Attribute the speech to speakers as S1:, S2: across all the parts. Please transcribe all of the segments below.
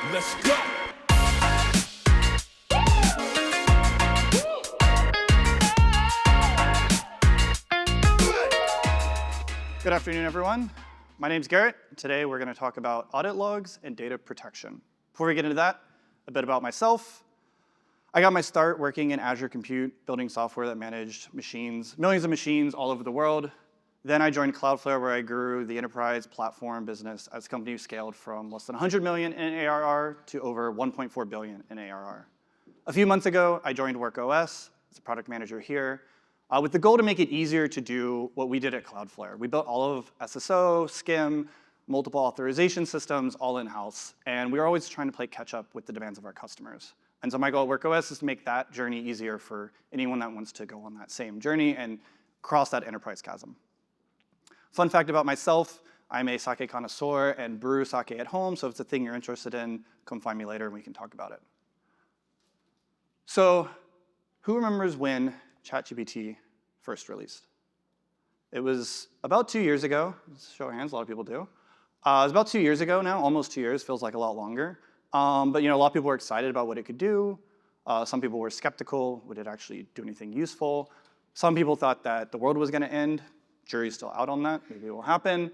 S1: Let's go.
S2: Good afternoon, everyone. My name's Garrett. Today, we're going to talk about audit logs and data protection. Before we get into that, a bit about myself. I got my start working in Azure Compute, building software that managed machines, millions of machines all over the world. Then I joined Cloudflare, where I grew the enterprise platform business as the company scaled from less than 100 million in ARR to over 1.4 billion in ARR. A few months ago, I joined WorkOS as a product manager here, with the goal to make it easier to do what we did at Cloudflare. We built all of SSO, SCIM, multiple authorization systems, all in-house, and we were always trying to play catch-up with the demands of our customers. And so my goal at WorkOS is to make that journey easier for anyone that wants to go on that same journey and cross that enterprise chasm. Fun fact about myself, I'm a sake connoisseur and brew sake at home, so if it's a thing you're interested in, come find me later and we can talk about it. So who remembers when ChatGPT first released? It was about 2 years ago. Show of hands, a lot of people do. It was about 2 years ago now, almost 2 years, feels like a lot longer. But a lot of people were excited about what it could do. Some people were skeptical, would it actually do anything useful? Some people thought that the world was gonna end. Jury's still out on that, maybe it will happen.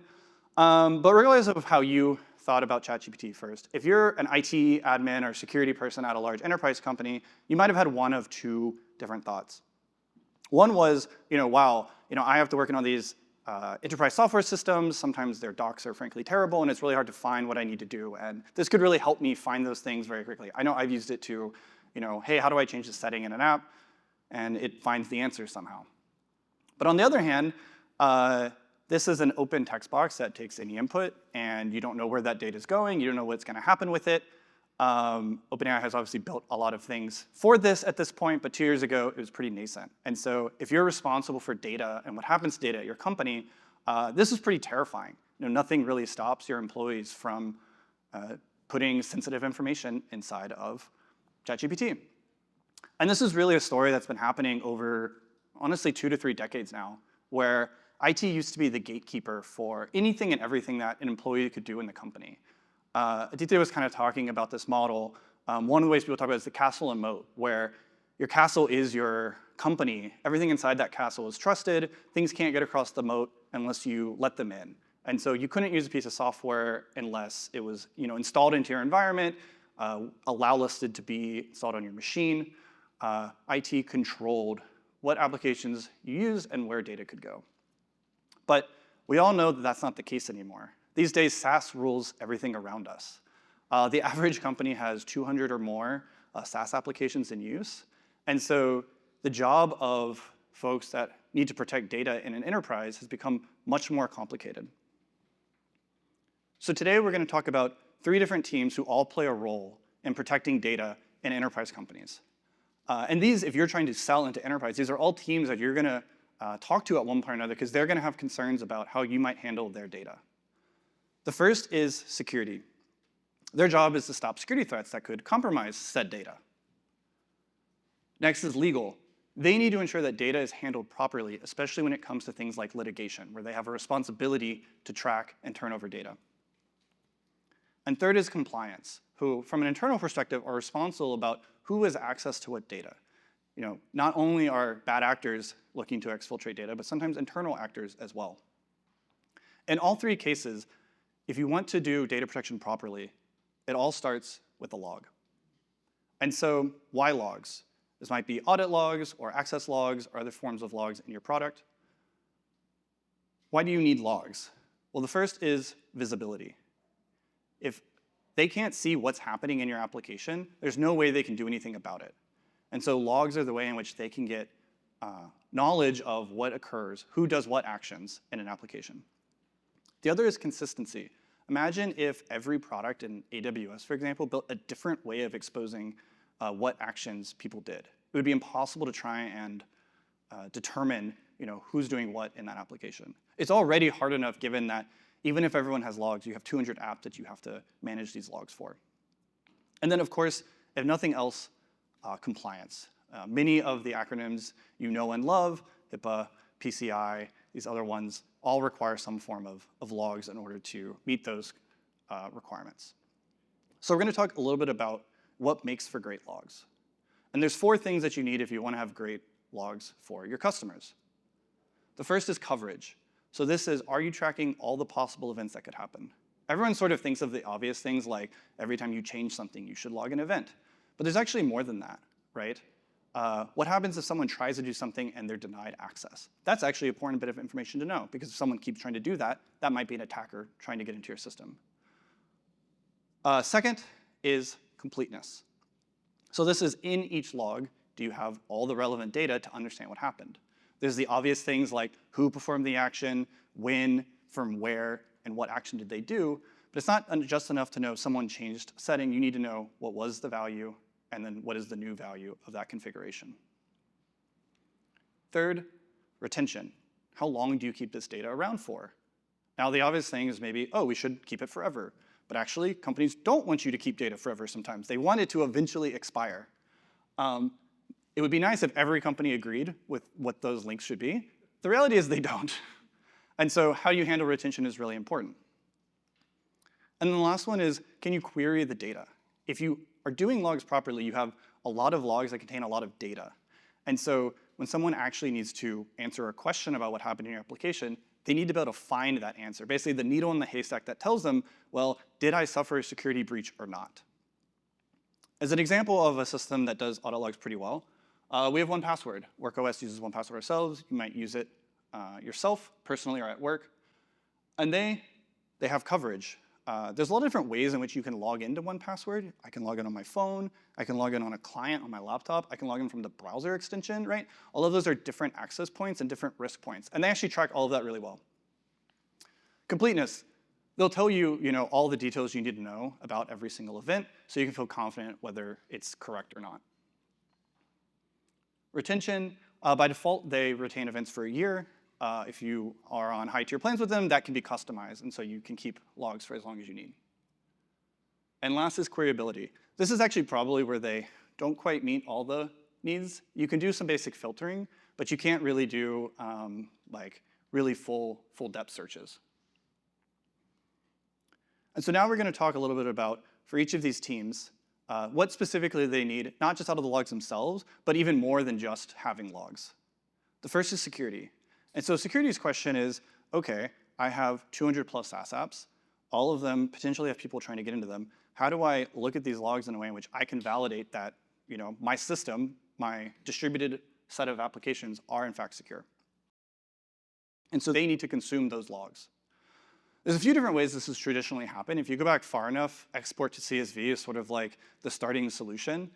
S2: But regardless of how you thought about ChatGPT first, if you're an IT admin or security person at a large enterprise company, you might have had one of two different thoughts. One was, wow, I have to work on all these enterprise software systems. Sometimes their docs are frankly terrible, and it's really hard to find what I need to do. And this could really help me find those things very quickly. I know I've used it to, hey, how do I change the setting in an app? And it finds the answer somehow. But on the other hand, this is an open text box that takes any input, and you don't know where that data is going. You don't know what's going to happen with it. OpenAI has obviously built a lot of things for this at this point, but 2 years ago, it was pretty nascent. And so if you're responsible for data and what happens to data at your company, this is pretty terrifying. Nothing really stops your employees from putting sensitive information inside of ChatGPT. And this is really a story that's been happening over, honestly, 2 to 3 decades now, where IT used to be the gatekeeper for anything and everything that an employee could do in the company. Aditya was kind of talking about this model. One of the ways people talk about it is the castle and moat, where your castle is your company. Everything inside that castle is trusted. Things can't get across the moat unless you let them in. And so you couldn't use a piece of software unless it was installed into your environment, allow listed to be installed on your machine. IT controlled what applications you use and where data could go. But we all know that that's not the case anymore. These days, SaaS rules everything around us. The average company has 200 or more SaaS applications in use. And so the job of folks that need to protect data in an enterprise has become much more complicated. So today, we're going to talk about 3 different teams who all play a role in protecting data in enterprise companies. And these, if you're trying to sell into enterprise, these are all teams that you're going to talk to at one point or another because they're going to have concerns about how you might handle their data. The first is security. Their job is to stop security threats that could compromise said data. Next is legal. They need to ensure that data is handled properly, especially when it comes to things like litigation, where they have a responsibility to track and turn over data. And third is compliance, who, from an internal perspective, are responsible about who has access to what data. Not only are bad actors looking to exfiltrate data, but sometimes internal actors as well. In all 3 cases, if you want to do data protection properly, it all starts with a log. And so why logs? This might be audit logs or access logs or other forms of logs in your product. Why do you need logs? Well, the first is visibility. If they can't see what's happening in your application, there's no way they can do anything about it. And so logs are the way in which they can get knowledge of what occurs, who does what actions in an application. The other is consistency. Imagine if every product in AWS, for example, built a different way of exposing what actions people did. It would be impossible to try and determine who's doing what in that application. It's already hard enough given that even if everyone has logs, you have 200 apps that you have to manage these logs for. And then, of course, if nothing else, compliance. Many of the acronyms you know and love, HIPAA, PCI, these other ones, all require some form of logs in order to meet those requirements. So we're going to talk a little bit about what makes for great logs. And there's 4 things that you need if you want to have great logs for your customers. The first is coverage. So this is, are you tracking all the possible events that could happen? Everyone sort of thinks of the obvious things like every time you change something, you should log an event. But there's actually more than that, right? What happens if someone tries to do something and they're denied access? That's actually an important bit of information to know, because if someone keeps trying to do that, that might be an attacker trying to get into your system. Second is completeness. So this is, in each log, do you have all the relevant data to understand what happened? There's the obvious things like who performed the action, when, from where, and what action did they do. But it's not just enough to know someone changed a setting. You need to know what was the value, and then what is the new value of that configuration. Third, retention. How long do you keep this data around for? Now, the obvious thing is maybe, oh, we should keep it forever. But actually, companies don't want you to keep data forever sometimes. They want it to eventually expire. It would be nice if every company agreed with what those links should be. The reality is they don't. And so how you handle retention is really important. And then the last one is, can you query the data? If you are doing logs properly, you have a lot of logs that contain a lot of data. And so when someone actually needs to answer a question about what happened in your application, they need to be able to find that answer. Basically, the needle in the haystack that tells them, well, did I suffer a security breach or not? As an example of a system that does audit logs pretty well, we have 1Password. WorkOS uses 1Password ourselves. You might use it yourself, personally, or at work. And they have coverage. There's a lot of different ways in which you can log into 1Password. I can log in on my phone. I can log in on a client on my laptop. I can log in from the browser extension, right? All of those are different access points and different risk points. And they actually track all of that really well. Completeness. They'll tell you, all the details you need to know about every single event, so you can feel confident whether it's correct or not. Retention. By default, they retain events for a year. If you are on high-tier plans with them, that can be customized, and so you can keep logs for as long as you need. And last is queryability. This is actually probably where they don't quite meet all the needs. You can do some basic filtering, but you can't really do really full depth searches. And so now we're going to talk a little bit about, for each of these teams, what specifically they need, not just out of the logs themselves, but even more than just having logs. The first is security. And so security's question is, okay, I have 200 plus SaaS apps. All of them potentially have people trying to get into them. How do I look at these logs in a way in which I can validate that my system, my distributed set of applications are in fact secure? And so they need to consume those logs. There's a few different ways this has traditionally happened. If you go back far enough, export to CSV is sort of like the starting solution.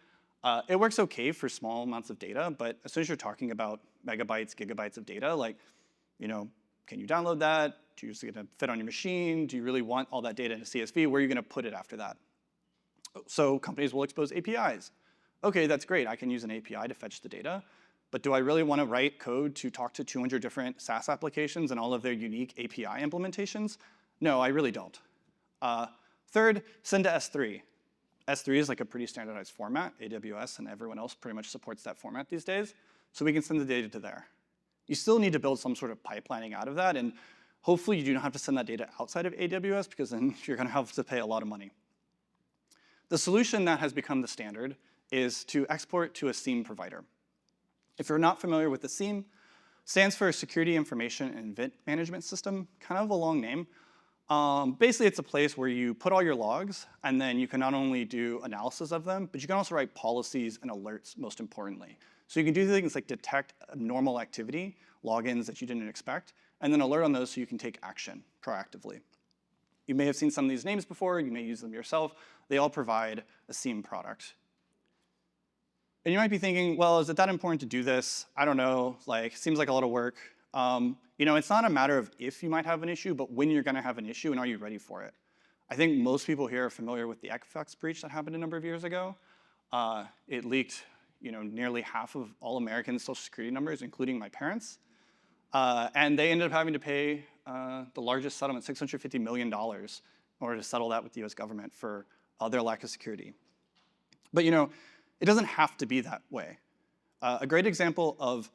S2: It works okay for small amounts of data, but as soon as you're talking about megabytes, gigabytes of data, can you download that? Do you going to fit on your machine? Do you really want all that data in a CSV? Where are you going to put it after that? So companies will expose APIs. Okay, that's great. I can use an API to fetch the data. But do I really want to write code to talk to 200 different SaaS applications and all of their unique API implementations? No, I really don't. Third, send to S3. S3 is like a pretty standardized format. AWS and everyone else pretty much supports that format these days. So we can send the data to there. You still need to build some sort of pipelining out of that. And hopefully you do not have to send that data outside of AWS, because then you're going to have to pay a lot of money. The solution that has become the standard is to export to a SIEM provider. If you're not familiar with the SIEM, stands for Security Information and Event Management System, kind of a long name. Basically, it's a place where you put all your logs, and then you can not only do analysis of them, but you can also write policies and alerts, most importantly. So you can do things like detect abnormal activity, logins that you didn't expect, and then alert on those so you can take action proactively. You may have seen some of these names before. You may use them yourself. They all provide a SIEM product. And you might be thinking, well, is it that important to do this? I don't know, seems like a lot of work. It's not a matter of if you might have an issue, but when you're gonna have an issue and are you ready for it? I think most people here are familiar with the Equifax breach that happened a number of years ago. It leaked nearly half of all Americans' social security numbers, including my parents. And they ended up having to pay the largest settlement, $650 million, in order to settle that with the US government for their lack of security. But it doesn't have to be that way. A great example of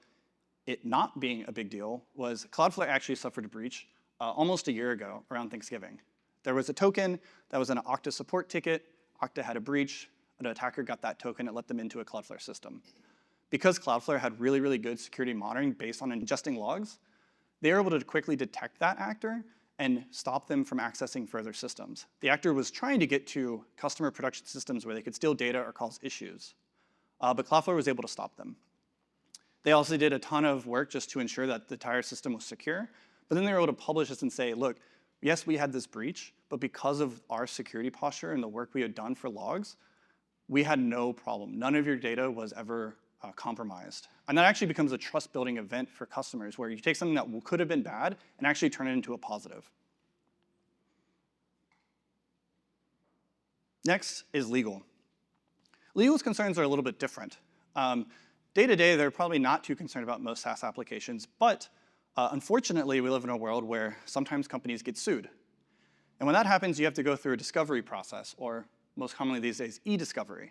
S2: it not being a big deal was Cloudflare actually suffered a breach almost a year ago around Thanksgiving. There was a token that was in an Okta support ticket Okta had a breach, an attacker got that token, it let them into a Cloudflare system. Because Cloudflare had really, really good security monitoring based on ingesting logs, they were able to quickly detect that actor and stop them from accessing further systems. The actor was trying to get to customer production systems where they could steal data or cause issues, but Cloudflare was able to stop them. They also did a ton of work just to ensure that the entire system was secure, but then they were able to publish this and say, look, yes, we had this breach, but because of our security posture and the work we had done for logs, we had no problem. None of your data was ever compromised. And that actually becomes a trust-building event for customers where you take something that could have been bad and actually turn it into a positive. Next is legal. Legal's concerns are a little bit different. Day-to-day, they're probably not too concerned about most SaaS applications, but unfortunately, we live in a world where sometimes companies get sued. And when that happens, you have to go through a discovery process, or most commonly these days, eDiscovery.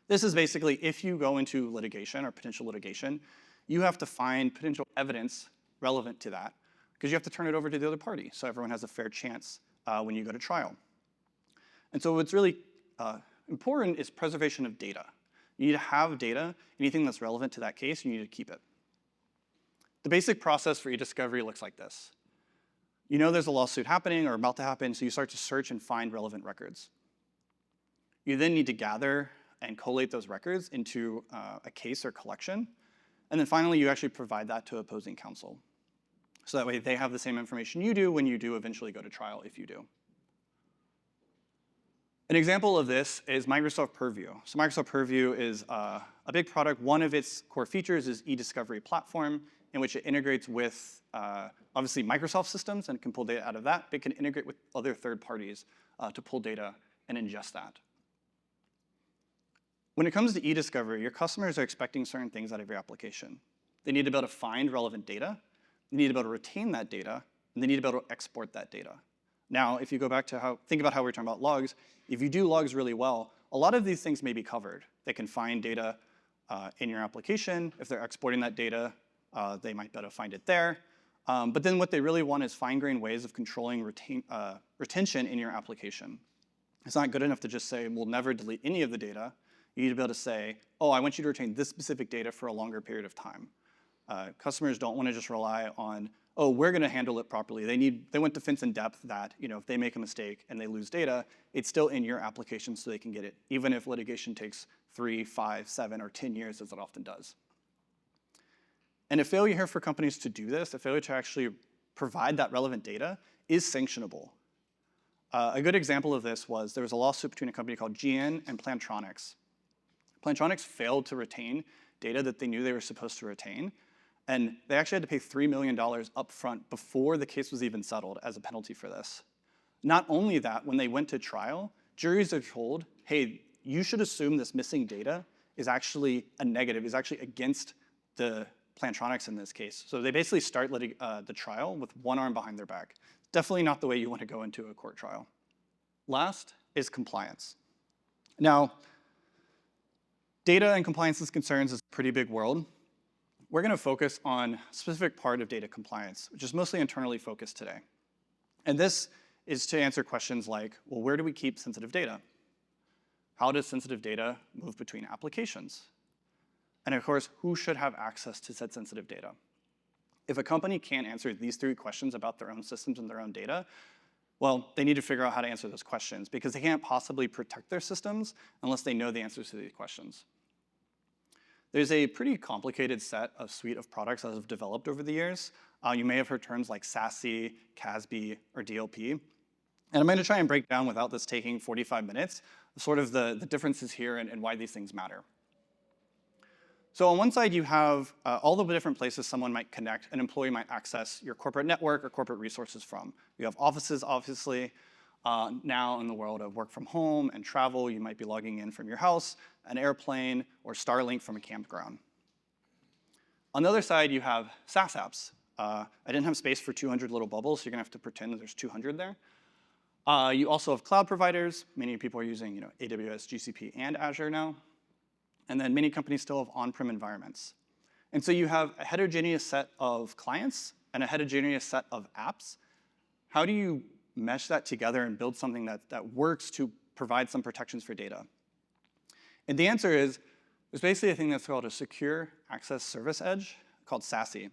S2: This is basically if you go into litigation or potential litigation, you have to find potential evidence relevant to that because you have to turn it over to the other party so everyone has a fair chance when you go to trial. And so what's really important is preservation of data. You need to have data, anything that's relevant to that case, you need to keep it. The basic process for eDiscovery looks like this. You know there's a lawsuit happening or about to happen, so you start to search and find relevant records. You then need to gather and collate those records into a case or collection. And then finally, you actually provide that to opposing counsel. So that way they have the same information you do when you do eventually go to trial, if you do. An example of this is Microsoft Purview. So Microsoft Purview is a big product. One of its core features is eDiscovery platform, in which it integrates with, obviously, Microsoft systems and can pull data out of that, but it can integrate with other third parties to pull data and ingest that. When it comes to eDiscovery, your customers are expecting certain things out of your application. They need to be able to find relevant data, they need to be able to retain that data, and they need to be able to export that data. Now, if you go back to think about how we were talking about logs, if you do logs really well, a lot of these things may be covered. They can find data in your application. If they're exporting that data, they might be able to find it there. But then what they really want is fine-grained ways of controlling retention in your application. It's not good enough to just say, we'll never delete any of the data. You need to be able to say, oh, I want you to retain this specific data for a longer period of time. Customers don't want to just rely on, oh, we're going to handle it properly. They want defense in depth that if they make a mistake and they lose data, it's still in your application so they can get it, even if litigation takes 3, 5, 7, or 10 years, as it often does. And a failure here for companies to do this, a failure to actually provide that relevant data, is sanctionable. A good example of this was there was a lawsuit between a company called GN and Plantronics. Plantronics failed to retain data that they knew they were supposed to retain, and they actually had to pay $3 million upfront before the case was even settled as a penalty for this. Not only that, when they went to trial, juries are told, hey, you should assume this missing data is actually a negative, is actually against the Plantronics in this case. So they basically start the trial with one arm behind their back. Definitely not the way you want to go into a court trial. Last is compliance. Now, data and compliance concerns is a pretty big world. We're going to focus on a specific part of data compliance, which is mostly internally focused today. And this is to answer questions like, well, where do we keep sensitive data? How does sensitive data move between applications? And of course, who should have access to said sensitive data? If a company can't answer these 3 questions about their own systems and their own data, well, they need to figure out how to answer those questions because they can't possibly protect their systems unless they know the answers to these questions. There's a pretty complicated suite of products that have developed over the years. You may have heard terms like SASE, CASB, or DLP. And I'm going to try and break down, without this taking 45 minutes, sort of the differences here and why these things matter. So on one side, you have all the different places someone might connect, an employee might access your corporate network or corporate resources from. You have offices, obviously. Now in the world of work from home and travel, you might be logging in from your house, an airplane, or Starlink from a campground. On the other side, you have SaaS apps. I didn't have space for 200 little bubbles, so you're going to have to pretend that there's 200 there. You also have cloud providers. Many people are using AWS, GCP, and Azure now. And then many companies still have on-prem environments. And so you have a heterogeneous set of clients and a heterogeneous set of apps. How do you mesh that together and build something that works to provide some protections for data? And the answer is, there's basically a thing that's called a Secure Access Service Edge, called SASE.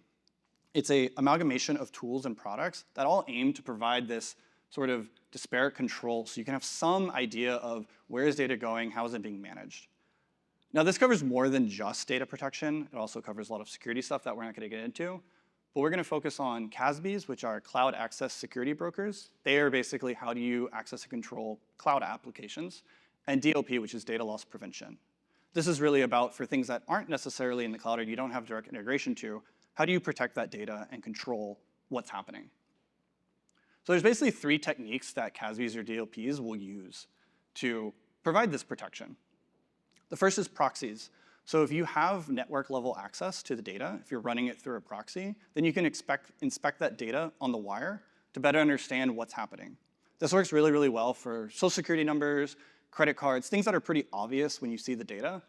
S2: It's an amalgamation of tools and products that all aim to provide this sort of disparate control so you can have some idea of where is data going, how is it being managed. Now, this covers more than just data protection. It also covers a lot of security stuff that we're not going to get into. But we're going to focus on CASBs, which are Cloud Access Security Brokers. They are basically how do you access and control cloud applications, and DLP, which is data loss prevention. This is really about for things that aren't necessarily in the cloud or you don't have direct integration to, how do you protect that data and control what's happening? So there's basically 3 techniques that CASBs or DLPs will use to provide this protection. The first is proxies. So if you have network level access to the data, if you're running it through a proxy, then you can inspect that data on the wire to better understand what's happening. This works really, really well for social security numbers, credit cards, things that are pretty obvious when you see the data.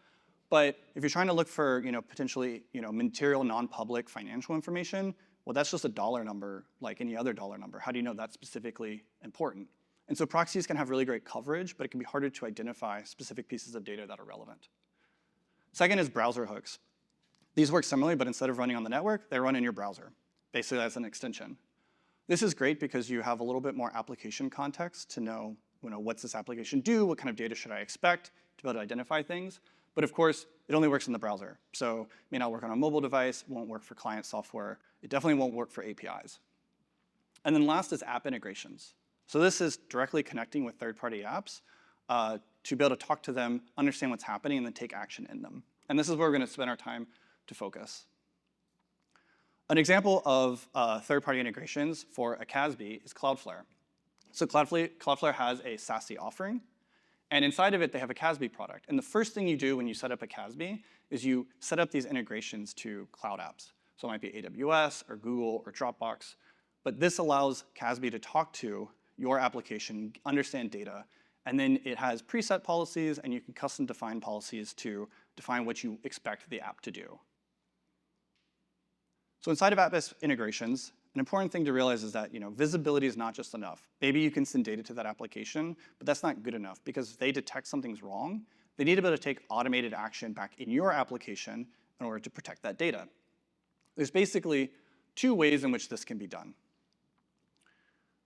S2: But if you're trying to look for potentially material non-public financial information, well, that's just a dollar number like any other dollar number. How do you know that's specifically important? And so proxies can have really great coverage, but it can be harder to identify specific pieces of data that are relevant. Second is browser hooks. These work similarly, but instead of running on the network, they run in your browser, basically as an extension. This is great because you have a little bit more application context to know, what's this application do, what kind of data should I expect to be able to identify things. But of course, it only works in the browser. So it may not work on a mobile device, won't work for client software. It definitely won't work for APIs. And then last is app integrations. So this is directly connecting with third-party apps to be able to talk to them, understand what's happening, and then take action in them. And this is where we're going to spend our time to focus. An example of third-party integrations for a CASB is Cloudflare. So Cloudflare has a SASE offering. And inside of it, they have a CASB product. And the first thing you do when you set up a CASB is you set up these integrations to cloud apps. So it might be AWS or Google or Dropbox. But this allows CASB to talk to your application, understand data, and then it has preset policies, and you can custom define policies to define what you expect the app to do. So inside of app integrations, an important thing to realize is that visibility is not just enough. Maybe you can send data to that application, but that's not good enough because if they detect something's wrong, they need to be able to take automated action back in your application in order to protect that data. There's basically 2 ways in which this can be done.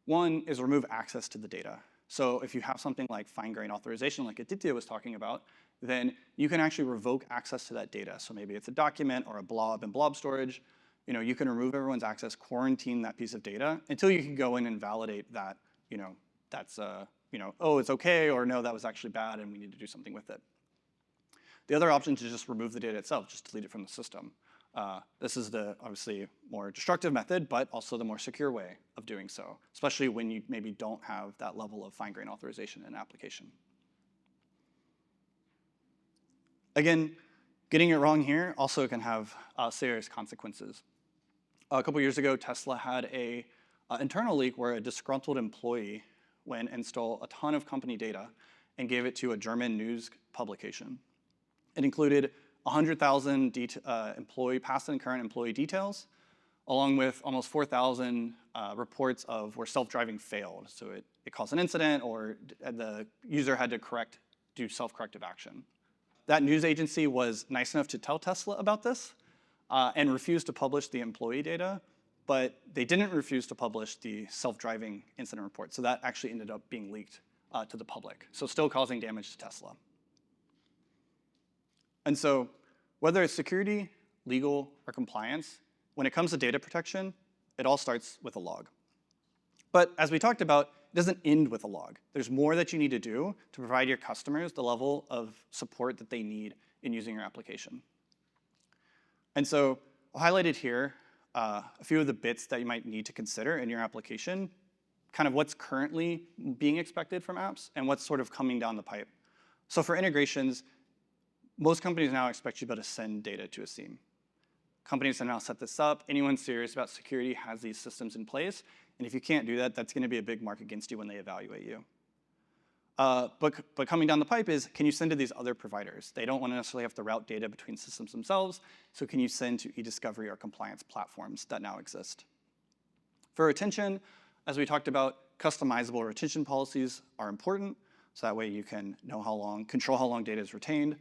S2: One is remove access to the data. So if you have something like fine-grained authorization, like Aditya was talking about, then you can actually revoke access to that data. So maybe it's a document or a blob in blob storage. You can remove everyone's access, quarantine that piece of data until you can go in and validate that, that's, oh, it's okay, or no, that was actually bad and we need to do something with it. The other option is to just remove the data itself, just delete it from the system. This is the obviously more destructive method, but also the more secure way of doing so, especially when you maybe don't have that level of fine-grained authorization in an application. Again, getting it wrong here also can have serious consequences. A couple years ago, Tesla had an internal leak where a disgruntled employee went and stole a ton of company data and gave it to a German news publication. It included 100,000 past and current employee details, along with almost 4,000 reports of where self-driving failed. So it caused an incident or the user had to do self-corrective action. That news agency was nice enough to tell Tesla about this and refused to publish the employee data, but they didn't refuse to publish the self-driving incident report. So that actually ended up being leaked to the public. So still causing damage to Tesla. And so whether it's security, legal, or compliance, when it comes to data protection, it all starts with a log. But as we talked about, it doesn't end with a log. There's more that you need to do to provide your customers the level of support that they need in using your application. And so I highlighted here a few of the bits that you might need to consider in your application, kind of what's currently being expected from apps and what's sort of coming down the pipe. So for integrations, most companies now expect you to be able to send data to a SIEM. Companies have now set this up. Anyone serious about security has these systems in place. And if you can't do that, that's going to be a big mark against you when they evaluate you. But coming down the pipe is, can you send to these other providers? They don't want to necessarily have to route data between systems themselves. So can you send to eDiscovery or compliance platforms that now exist? For retention, as we talked about, customizable retention policies are important. So that way you can know control how long data is retained.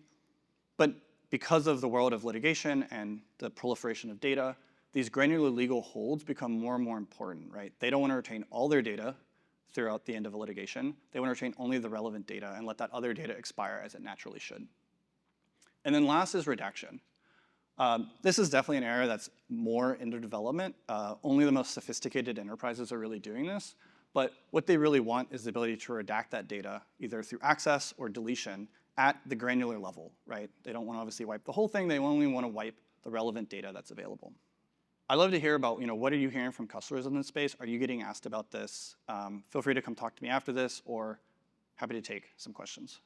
S2: But because of the world of litigation and the proliferation of data, these granular legal holds become more and more important, right? They don't want to retain all their data throughout the end of a litigation. They want to retain only the relevant data and let that other data expire as it naturally should. And then last is redaction. This is definitely an area that's more into development. Only the most sophisticated enterprises are really doing this. But what they really want is the ability to redact that data, either through access or deletion, at the granular level, right? They don't want to obviously wipe the whole thing. They only want to wipe the relevant data that's available. I'd love to hear about, what are you hearing from customers in this space? Are you getting asked about this? Feel free to come talk to me after this, or happy to take some questions.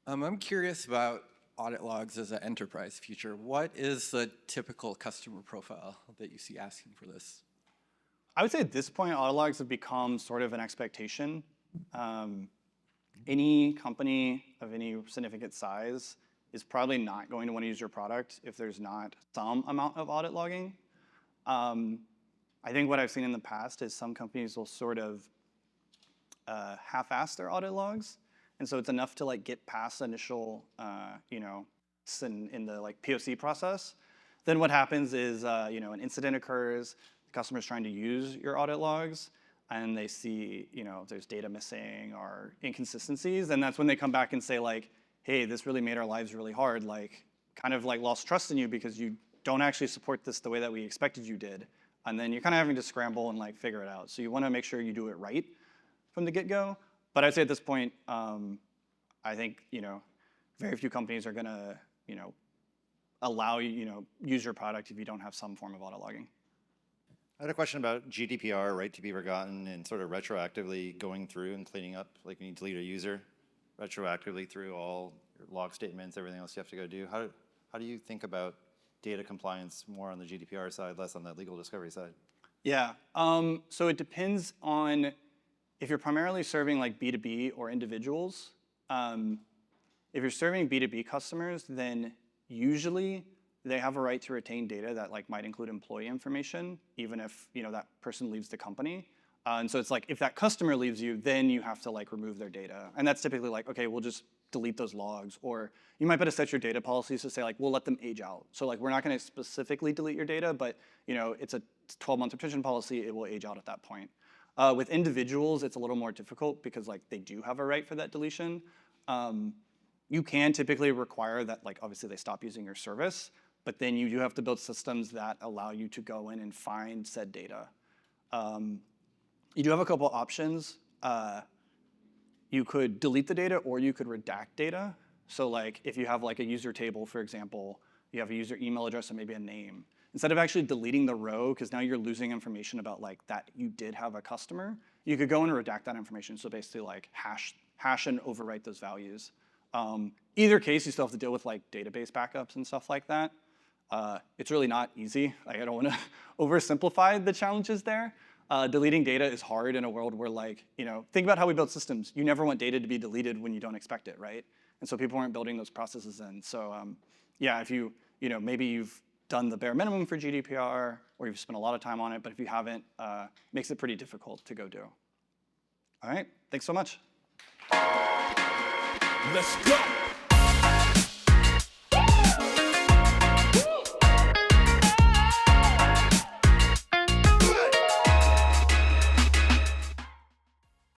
S1: I'm curious about audit logs as an enterprise feature. What is the typical customer profile that you see asking for this?
S2: I would say at this point, audit logs have become sort of an expectation. Any company of any significant size is probably not going to want to use your product if there's not some amount of audit logging. I think what I've seen in the past is some companies will sort of half-ass their audit logs. And so it's enough to get past initial, in the POC process. Then what happens is, an incident occurs, the customer's trying to use your audit logs, and they see, there's data missing or inconsistencies, and that's when they come back and say hey, this really made our lives really hard, kind of lost trust in you because you don't actually support this the way that we expected you did. And then you're kind of having to scramble and figure it out. So you want to make sure you do it right from the get-go. But I'd say at this point, I think, very few companies are gonna, allow you, use your product if you don't have some form of audit logging.
S3: I had a question about GDPR, right to be forgotten, and sort of retroactively going through and cleaning up, when you delete a user, retroactively through all your log statements, everything else you have to go do. How do you think about data compliance more on the GDPR side, less on the legal discovery side?
S2: Yeah, so it depends on if you're primarily serving B2B or individuals. If you're serving B2B customers, then usually they have a right to retain data that might include employee information, even if that person leaves the company. And so it's if that customer leaves you, then you have to remove their data. And that's typically okay, we'll just delete those logs. Or you might better set your data policies to say we'll let them age out. So we're not gonna specifically delete your data, but it's a 12-month retention policy, it will age out at that point. With individuals, it's a little more difficult because they do have a right for that deletion. You can typically require that obviously they stop using your service, but then you do have to build systems that allow you to go in and find said data. You do have a couple options. You could delete the data or you could redact data. So if you have a user table, for example, you have a user email address and maybe a name. Instead of actually deleting the row, because now you're losing information about that you did have a customer, you could go and redact that information. So basically hash and overwrite those values. Either case, you still have to deal with database backups and stuff like that. It's really not easy. I don't want to oversimplify the challenges there. Deleting data is hard in a world where think about how we build systems. You never want data to be deleted when you don't expect it, right? And so people aren't building those processes in. So yeah, if maybe you've done the bare minimum for GDPR or you've spent a lot of time on it, but if you haven't, makes it pretty difficult to go do. All right, thanks so much.
S4: Let's go.